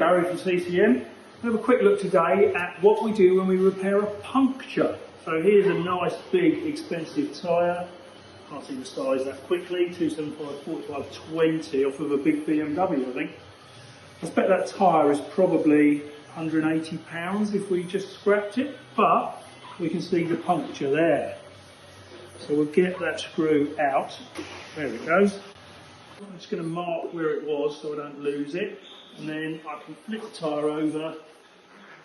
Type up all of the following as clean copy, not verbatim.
Barry from CCM. We'll have a quick look today at what we do when we repair a puncture. So here's a nice big expensive tyre. Can't see the size that quickly. 275 45 20 off of a big BMW, I think. I expect that tyre is probably £180 if we just scrapped it, but we can see the puncture there. So we'll get that screw out. There it goes. I'm just going to mark where it was so I don't lose it, and then I can flip the tyre over,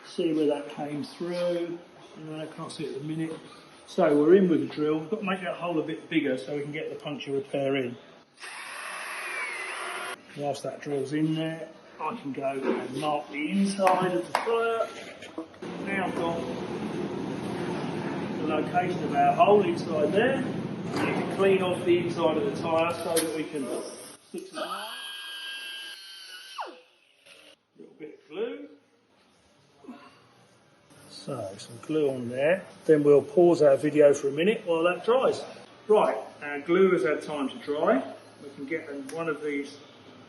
see where that came through. I can't see it at the minute. So we're in with the drill. We've got to make that hole a bit bigger so we can get the puncture repair in. Whilst that drill's in there, I can go and mark the inside of the tyre. Now I've got the location of our hole inside there. We need to clean off the inside of the tyre so that we can fix it up. A little bit of glue. So some glue on there. Then we'll pause our video for a minute while that dries. Right, our glue has had time to dry. We can get one of these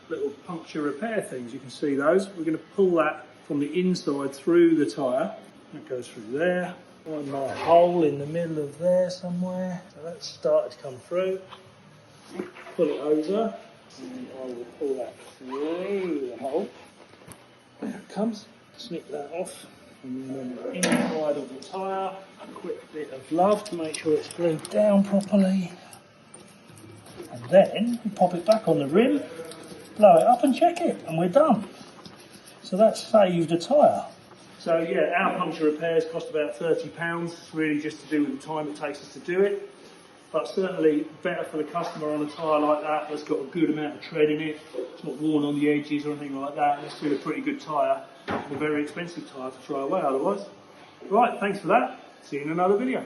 little puncture repair things. You can see those. We're going to pull that from the inside through the tyre. That goes through there. Find my hole in the middle of there somewhere. So that's started to come through. Pull it over, and I will pull that through the hole. There it comes. Snip that off. And then the inside of the tyre, a quick bit of love to make sure it's glued down properly. And then we pop it back on the rim, blow it up and check it, and we're done. So that's saved a tyre. So yeah, our puncture repairs cost about £30, really just to do with the time it takes us to do it. But certainly better for the customer on a tyre like that that's got a good amount of tread in it. It's not worn on the edges or anything like that. It's still a pretty good tyre. A very expensive tyre to throw away otherwise. Right, thanks for that. See you in another video.